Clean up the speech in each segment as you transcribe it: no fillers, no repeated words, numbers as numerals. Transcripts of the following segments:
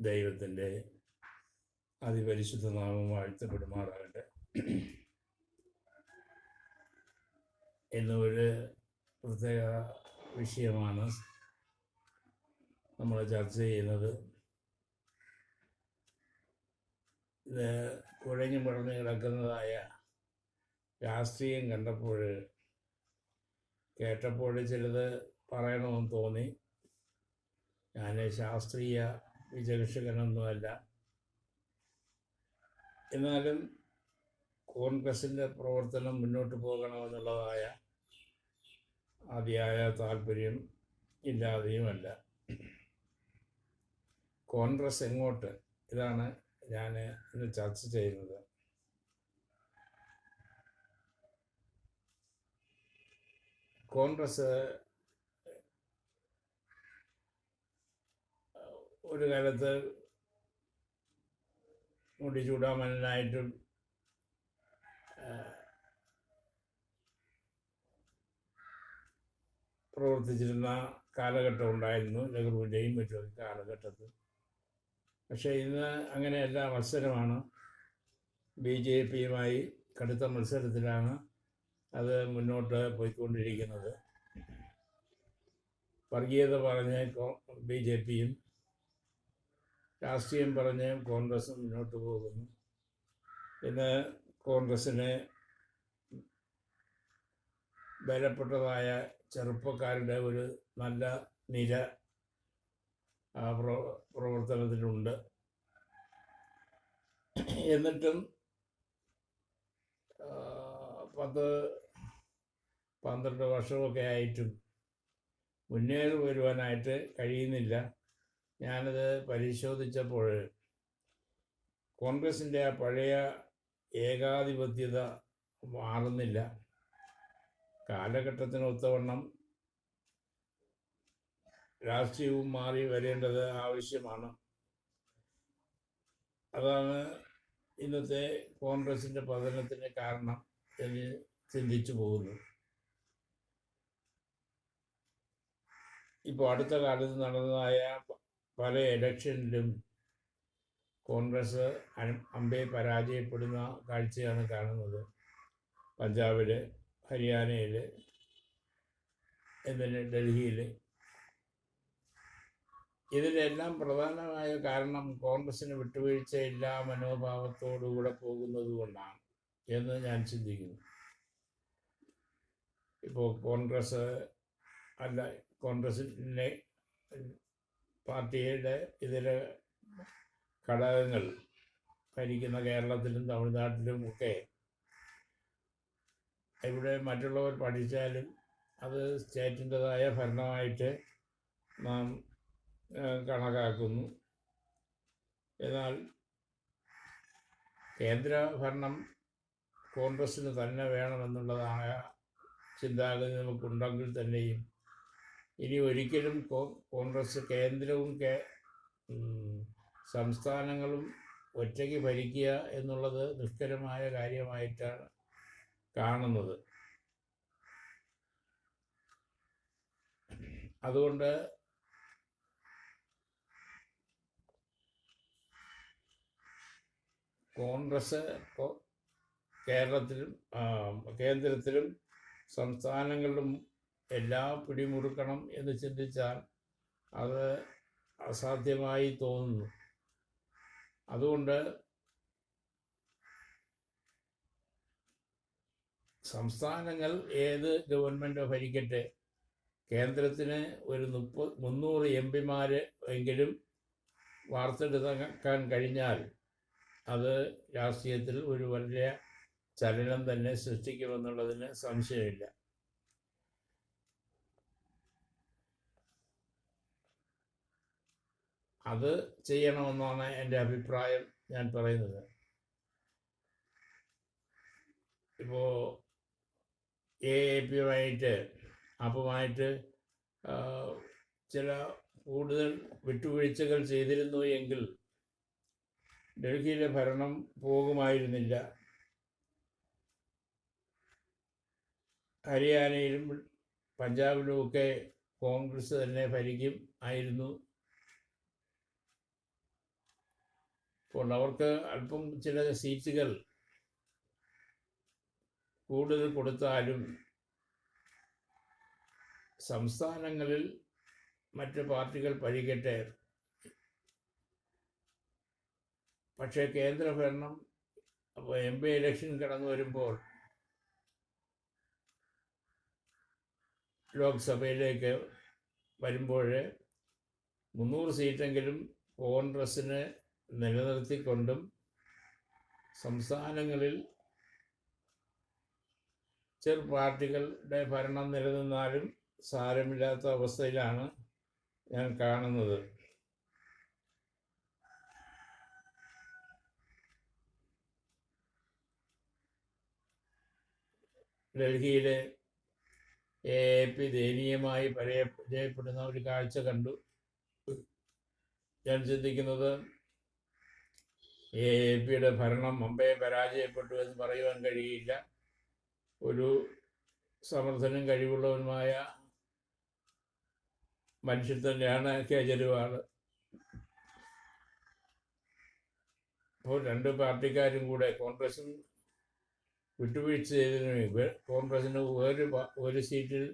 ദൈവത്തിൻ്റെ അതിപരിശുദ്ധ നാമം വാഴ്ത്തപ്പെടുമാറാകട്ടെ. ഇന്ന് ഒരു പ്രത്യേക വിഷയമാണ് നമ്മൾ ചർച്ച ചെയ്യുന്നത്. ഇത് കുഴഞ്ഞു മുടഞ്ഞു കിടക്കുന്നതായ രാഷ്ട്രീയം കേട്ടപ്പോൾ ചിലത് പറയണമെന്ന് തോന്നി. ഞാൻ ശാസ്ത്രീയ വിചക്ഷകനൊന്നുമല്ല. എന്നാലും കോൺഗ്രസിൻ്റെ പ്രവർത്തനം മുന്നോട്ട് പോകണമെന്നുള്ളതായ അതിയായ താല്പര്യം ഇല്ലാതെയുമല്ല. കോൺഗ്രസ് എങ്ങോട്ട്, ഇതാണ് ഞാൻ ഇന്ന് ചർച്ച ചെയ്യുന്നത്. കോൺഗ്രസ് ഒരു കാലത്ത് മുടിചൂടാമനായിട്ടും പ്രവർത്തിച്ചിരുന്ന കാലഘട്ടം ഉണ്ടായിരുന്നു, നെഹ്റുവിൻ്റെയും മറ്റൊരു കാലഘട്ടത്തിൽ. പക്ഷേ ഇന്ന് അങ്ങനെയല്ല, മത്സരമാണ്. BJPയുമായി കടുത്ത മത്സരത്തിലാണ് അത് മുന്നോട്ട് പോയിക്കൊണ്ടിരിക്കുന്നത്. വർഗീയത പറഞ്ഞ് BJPയും രാഷ്ട്രീയം പറഞ്ഞ് കോൺഗ്രസും മുന്നോട്ട് പോകുന്നു. ഇന്ന് കോൺഗ്രസ്സിന് ബലപ്പെട്ടതായ ചെറുപ്പക്കാരുടെ ഒരു നല്ല നിര പ്രവർത്തനത്തിലുണ്ട്. എന്നിട്ടും 10-12 വർഷമൊക്കെ ആയിട്ടും മുന്നേറി വരുവാനായിട്ട് കഴിയുന്നില്ല. ഞാനത് പരിശോധിച്ചപ്പോൾ കോൺഗ്രസിൻ്റെ ആ പഴയ ഏകാധിപത്യത മാറുന്നില്ല. കാലഘട്ടത്തിനൊത്തവണ്ണം രാഷ്ട്രീയവും മാറി വരേണ്ടത് ആവശ്യമാണ്. അതാണ് ഇന്നത്തെ കോൺഗ്രസിൻ്റെ പതനത്തിന് കാരണം എന്ന് ചിന്തിച്ചു പോകുന്നു. ഇപ്പോൾ അടുത്ത കാലത്ത് നടന്നതായ പല ഇലക്ഷനിലും കോൺഗ്രസ് അമ്പേ പരാജയപ്പെടുന്ന കാഴ്ചയാണ് കാണുന്നത്. പഞ്ചാബിൽ, ഹരിയാനയിൽ, എന്നിട്ട് ഡൽഹിയിൽ. ഇതിനെല്ലാം പ്രധാനമായ കാരണം കോൺഗ്രസിന് വിട്ടുവീഴ്ചയില്ലാ മനോഭാവത്തോടുകൂടെ പോകുന്നത് കൊണ്ടാണ് എന്ന് ഞാൻ ചിന്തിക്കുന്നു. ഇപ്പോൾ കോൺഗ്രസിൻ്റെ പാർട്ടിയുടെ ഇതര ഘടകങ്ങൾ ഭരിക്കുന്ന കേരളത്തിലും തമിഴ്നാട്ടിലും ഒക്കെ ഇവിടെ മറ്റുള്ളവർ പഠിച്ചാലും അത് സ്റ്റേറ്റിൻ്റെതായ ഭരണമായിട്ട് നാം കണക്കാക്കുന്നു. എന്നാൽ കേന്ദ്ര ഭരണം കോൺഗ്രസ്സിന് തന്നെ വേണമെന്നുള്ളതായ ചിന്താഗതി നമുക്കുണ്ടെങ്കിൽ തന്നെയും ഇനി ഒരിക്കലും കോൺഗ്രസ് കേന്ദ്രവും സംസ്ഥാനങ്ങളും ഒറ്റയ്ക്ക് ഭരിക്കുക എന്നുള്ളത് ദുഷ്കരമായ കാര്യമായിട്ടാണ് കാണുന്നത്. അതുകൊണ്ട് കോൺഗ്രസ് കേന്ദ്രത്തിലും സംസ്ഥാനങ്ങളിലും എല്ലാം പിടിമുറുക്കണം എന്ന് ചിന്തിച്ചാൽ അത് അസാധ്യമായി തോന്നുന്നു. അതുകൊണ്ട് സംസ്ഥാനങ്ങൾ ഏത് ഗവൺമെൻറ് ഭരിക്കട്ടെ, കേന്ദ്രത്തിന് ഒരു 300 MP എങ്കിലും വാർത്തെടുക്കാൻ കഴിഞ്ഞാൽ അത് രാഷ്ട്രീയത്തിൽ ഒരു വലിയ ചലനം തന്നെ സൃഷ്ടിക്കുമെന്നുള്ളതിന് സംശയമില്ല. അത് ചെയ്യണമെന്നാണ് എൻ്റെ അഭിപ്രായം ഞാൻ പറയുന്നത്. ഇപ്പോൾ AAPയുമായിട്ട് ചില കൂടുതൽ വിട്ടുവീഴ്ചകൾ ചെയ്തിരുന്നു എങ്കിൽ ഡൽഹിയിലെ ഭരണം പോകുമായിരുന്നില്ല. ഹരിയാനയിലും പഞ്ചാബിലുമൊക്കെ കോൺഗ്രസ് തന്നെ ഭരിക്കും ആയിരുന്നു. അപ്പോൾ അവർക്ക് അല്പം ചില സീറ്റുകൾ കൂടുതൽ കൊടുത്താലും സംസ്ഥാനങ്ങളിൽ മറ്റ് പാർട്ടികൾ ഭരിക്കട്ടെ, പക്ഷേ കേന്ദ്രഭരണം അപ്പോൾ MP ഇലക്ഷൻ കടന്നു വരുമ്പോൾ ലോക്സഭയിലേക്ക് വരുമ്പോൾ 300 സീറ്റെങ്കിലും കോൺഗ്രസ്സിന് നിലനിർത്തിക്കൊണ്ടും സംസ്ഥാനങ്ങളിൽ ചെറു പാർട്ടികളുടെ ഭരണം നിലനിന്നാലും സാരമില്ലാത്ത അവസ്ഥയിലാണ് ഞാൻ കാണുന്നത്. ഡൽഹിയിലെ AAP ദയനീയമായി പരാജയപ്പെടുന്ന ഒരു കാഴ്ച കണ്ടു. ഞാൻ ചിന്തിക്കുന്നത് AAPയുടെ ഭരണം മുമ്പേ പരാജയപ്പെട്ടു എന്ന് പറയുവാൻ കഴിയില്ല. ഒരു സമർത്ഥനും കഴിവുള്ളവനുമായ മനുഷ്യൻ തന്നെയാണ് കേജ്രിവാൾ. അപ്പോൾ രണ്ട് പാർട്ടിക്കാരും കൂടെ കോൺഗ്രസും വിട്ടുവീഴ്ച ചെയ്തതിന് കോൺഗ്രസിന് ഒരു സീറ്റിൽ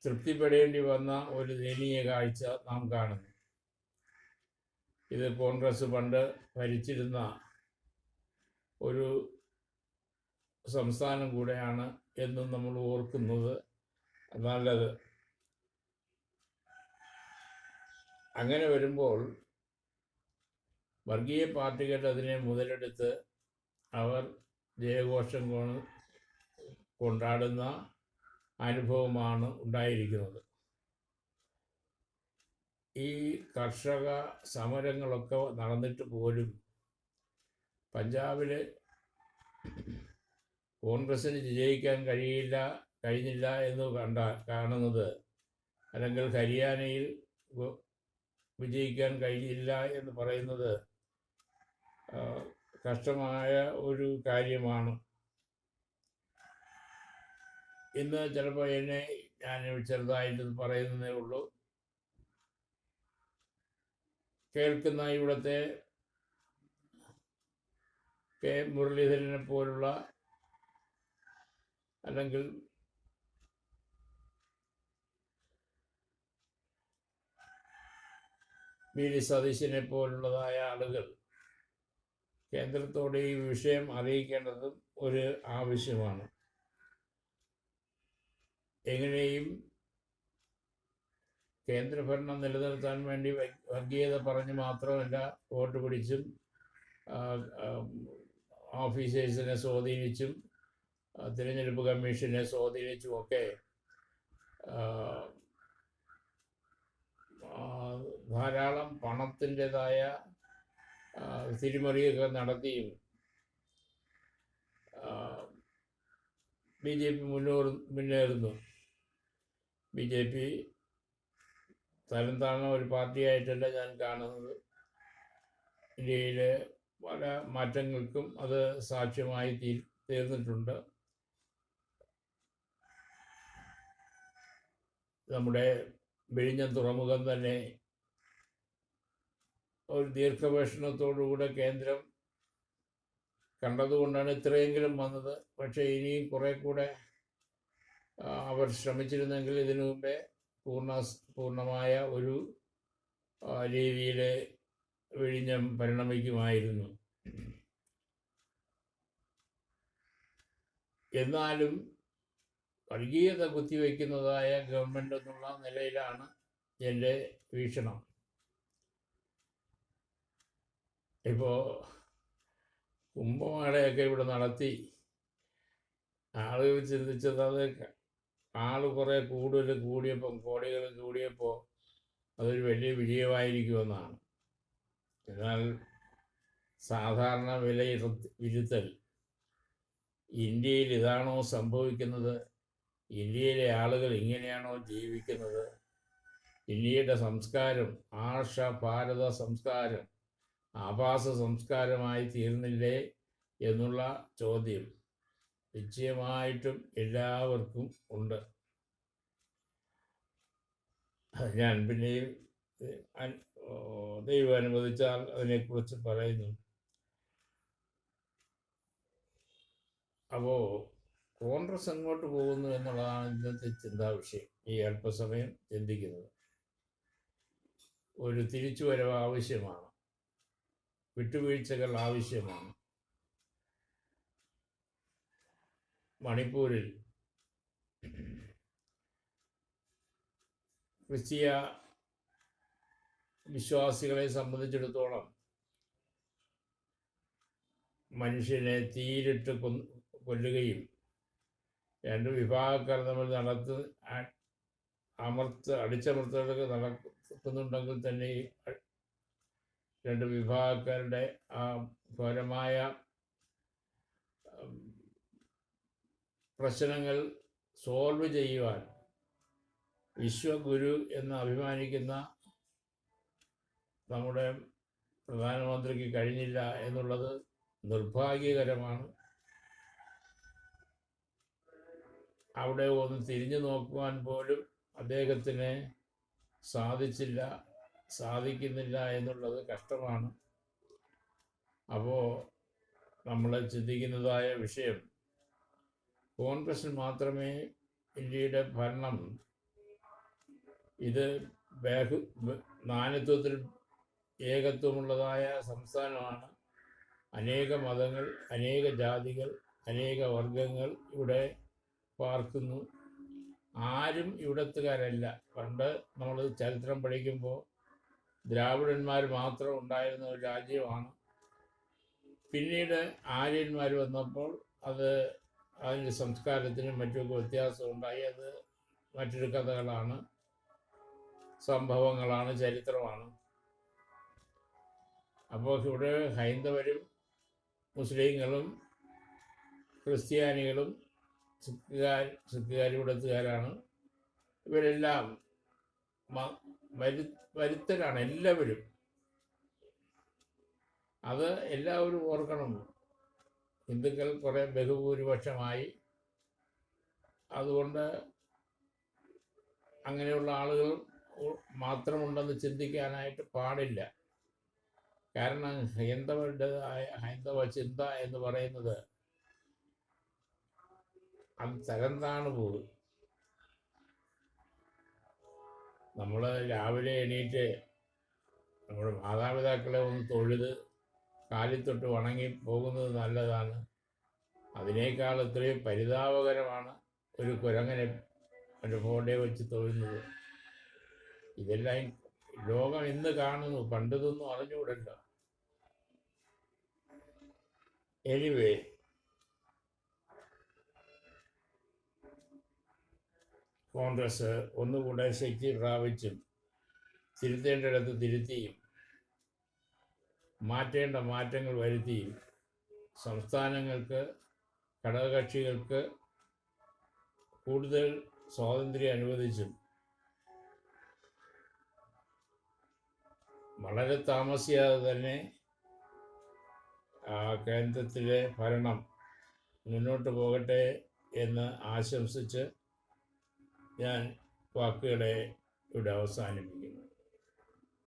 തൃപ്തിപ്പെടേണ്ടി വന്ന ഒരു ദയനീയ കാഴ്ച നാം കാണുന്നു. ഇത് കോൺഗ്രസ് പണ്ട് ഭരിച്ചിരുന്ന ഒരു സംസ്ഥാനം കൂടെയാണ് എന്നും നമ്മൾ ഓർക്കുന്നത് നല്ലത്. അങ്ങനെ വരുമ്പോൾ വർഗീയ പാർട്ടികൾ അതിനെ മുതലെടുത്ത് അവർ ജയഘോഷം കൊണ്ടാടുന്ന അനുഭവമാണ് ഉണ്ടായിരിക്കുന്നത്. ഈ കർഷക സമരങ്ങളൊക്കെ നടന്നിട്ട് പോലും പഞ്ചാബിൽ കോൺഗ്രസ്സിന് ജയിക്കാൻ കഴിഞ്ഞില്ല എന്ന് കാണുന്നത്, അല്ലെങ്കിൽ ഹരിയാനയിൽ വിജയിക്കാൻ കഴിഞ്ഞില്ല എന്ന് പറയുന്നത് കഷ്ടമായ ഒരു കാര്യമാണ്. ഇന്ന് ചിലപ്പോൾ ഞാൻ ചെറുതായിട്ട് പറയുന്നതേ ഉള്ളൂ. കേൾക്കുന്ന ഇവിടുത്തെ കെ മുരളീധരനെ പോലുള്ള, അല്ലെങ്കിൽ VD സതീശനെ പോലുള്ളതായ ആളുകൾ കേന്ദ്രത്തോട് ഈ വിഷയം അറിയിക്കേണ്ടതും ഒരു ആവശ്യമാണ്. എങ്ങനെയും കേന്ദ്രഭരണം നിലനിർത്താൻ വേണ്ടി വർഗീയത പറഞ്ഞ് മാത്രമല്ല, വോട്ട് പിടിച്ചും ഓഫീസേഴ്സിനെ സ്വാധീനിച്ചും തിരഞ്ഞെടുപ്പ് കമ്മീഷനെ സ്വാധീനിച്ചുമൊക്കെ ധാരാളം പണത്തിൻ്റെതായ തിരിമറിയൊക്കെ നടത്തിയും BJP മുന്നേറുന്നു. BJP തരം താഴ്ന്ന ഒരു പാർട്ടിയായിട്ടല്ല ഞാൻ കാണുന്നത്. ഇന്ത്യയിലെ പല മാറ്റങ്ങൾക്കും അത് സാക്ഷ്യമായി തീർന്നിട്ടുണ്ട്. നമ്മുടെ വിഴിഞ്ഞം തുറമുഖം തന്നെ ഒരു ദീർഘവീക്ഷണത്തോടുകൂടെ കേന്ദ്രം കണ്ടതുകൊണ്ടാണ് ഇത്രയെങ്കിലും വന്നത്. പക്ഷേ ഇനിയും കുറെ കൂടെ അവർ ശ്രമിച്ചിരുന്നെങ്കിൽ ഇതിനു മുമ്പേ പൂർണ്ണമായ ഒരു രീതിയിൽ വിഴിഞ്ഞം പരിണമിക്കുമായിരുന്നു. എന്നാലും വർഗീയത കുത്തിവെക്കുന്നതായ ഗവൺമെൻറ് എന്നുള്ള നിലയിലാണ് എൻ്റെ വീക്ഷണം. ഇപ്പോൾ കുംഭമേളയൊക്കെ ഇവിടെ നടത്തി ആളുകൾ ചിന്തിച്ചത് അത് കുറേ കൂടിയപ്പോൾ കോടികൾ കൂടിയപ്പോൾ അതൊരു വലിയ വിജയമായിരിക്കുമെന്നാണ്. എന്നാൽ സാധാരണ വിലയിരുത്തൽ ഇന്ത്യയിൽ ഇതാണോ സംഭവിക്കുന്നത്? ഇന്ത്യയിലെ ആളുകൾ ഇങ്ങനെയാണോ ജീവിക്കുന്നത്? ഇന്ത്യയുടെ സംസ്കാരം ആർഷ ഭാരത സംസ്കാരം ആഭാസ സംസ്കാരമായി തീർന്നില്ലേ എന്നുള്ള ചോദ്യം നിശ്ചയമായിട്ടും എല്ലാവർക്കും ഉണ്ട്. ഞാൻ പിന്നെയും ദൈവം അനുവദിച്ചാൽ അതിനെക്കുറിച്ച് പറയുന്നു. അപ്പോൾ കോൺഗ്രസ് എങ്ങോട്ട് പോകുന്നു എന്നുള്ളതാണ് ഇന്നത്തെ ചിന്താ വിഷയം. ഈ അല്പസമയം ചിന്തിക്കുന്നത് ഒരു തിരിച്ചുവരവ് ആവശ്യമാണ്, വിട്ടുവീഴ്ചകൾ ആവശ്യമാണ്. മണിപ്പൂരിൽ ക്രിസ്തീയ വിശ്വാസികളെ സംബന്ധിച്ചിടത്തോളം മനുഷ്യനെ തീയിലിട്ട് കൊല്ലുകയും രണ്ട് വിഭാഗക്കാർ തമ്മിൽ അടിച്ചമർത്തലൊക്കെ നടക്കുന്നുണ്ടെങ്കിൽ തന്നെ രണ്ട് വിഭാഗക്കാരുടെ ആ ഘോരമായ പ്രശ്നങ്ങൾ സോൾവ് ചെയ്യുവാൻ വിശ്വഗുരു എന്ന് അഭിമാനിക്കുന്ന നമ്മുടെ പ്രധാനമന്ത്രിക്ക് കഴിഞ്ഞില്ല എന്നുള്ളത് നിർഭാഗ്യകരമാണ്. അവിടെ ഒന്ന് തിരിഞ്ഞു നോക്കുവാൻ പോലും അദ്ദേഹത്തിന് സാധിക്കുന്നില്ല എന്നുള്ളത് കഷ്ടമാണ്. അപ്പോൾ നമ്മൾ ചിന്തിക്കുന്നതായ വിഷയം, കോൺഗ്രസിന് മാത്രമേ ഇന്ത്യയുടെ ഭരണം ഇത് നാനാത്വത്തിൽ ഏകത്വമുള്ളതായ സംസ്ഥാനമാണ്. അനേക മതങ്ങൾ, അനേക ജാതികൾ, അനേക വർഗങ്ങൾ ഇവിടെ പാർക്കുന്നു. ആരും ഇവിടത്തുകാരല്ല. പണ്ട് നമ്മൾ ചരിത്രം പഠിക്കുമ്പോൾ ദ്രാവിഡന്മാർ മാത്രം ഉണ്ടായിരുന്ന ഒരു രാജ്യമാണ്. പിന്നീട് ആര്യന്മാർ വന്നപ്പോൾ അതിൻ്റെ സംസ്കാരത്തിനും മറ്റുമൊക്കെ വ്യത്യാസമുണ്ടായി. അത് മറ്റൊരു കഥകളാണ്, സംഭവങ്ങളാണ്, ചരിത്രമാണ്. അപ്പോൾ ഇവിടെ ഹൈന്ദവരും മുസ്ലിങ്ങളും ക്രിസ്ത്യാനികളും സിഖുകാരും ഇവിടത്തുകാരാണ്. ഇവരെല്ലാം വരുത്തരാണ് എല്ലാവരും. അത് എല്ലാവരും ഓർക്കണം. ഹിന്ദുക്കൾ കുറേ ബഹുഭൂരിപക്ഷമായി. അതുകൊണ്ട് അങ്ങനെയുള്ള ആളുകൾ മാത്രമുണ്ടെന്ന് ചിന്തിക്കാനായിട്ട് പാടില്ല. കാരണം ഹൈന്ദവ ചിന്ത എന്ന് പറയുന്നത് അത് തരംതാണു പോകും. നമ്മൾ രാവിലെ എണീറ്റ് നമ്മുടെ മാതാപിതാക്കളെ ഒന്ന് തൊഴുത് കാലിൽ തൊട്ട് വണങ്ങി പോകുന്നത് നല്ലതാണ്. അതിനേക്കാൾ എത്രയും പരിതാപകരമാണ് ഒരു കുരങ്ങനെ ഒരു ഫോട്ടോ വെച്ച് തൊഴുന്നത്. ഇതെല്ലാം ലോകം ഇന്ന് കാണുന്നു, പണ്ടതൊന്നും അറിഞ്ഞുകൂടല്ലോ. എനിവേ, കോൺഗ്രസ് ഒന്നുകൂടെ ശക്തി പ്രാപിച്ചും തിരുത്തേണ്ടിടത്ത് തിരുത്തിയും മാറ്റേണ്ട മാറ്റങ്ങൾ വരുത്തിയും സംസ്ഥാനങ്ങൾക്ക്, ഘടകകക്ഷികൾക്ക് കൂടുതൽ സ്വാതന്ത്ര്യം അനുവദിച്ചും വളരെ താമസിയാതെ തന്നെ കേന്ദ്രത്തിലെ ഭരണം മുന്നോട്ട് പോകട്ടെ എന്ന് ആശംസിച്ച് ഞാൻ വാക്കുകളെ ഇവിടെ അവസാനിപ്പിക്കുന്നു.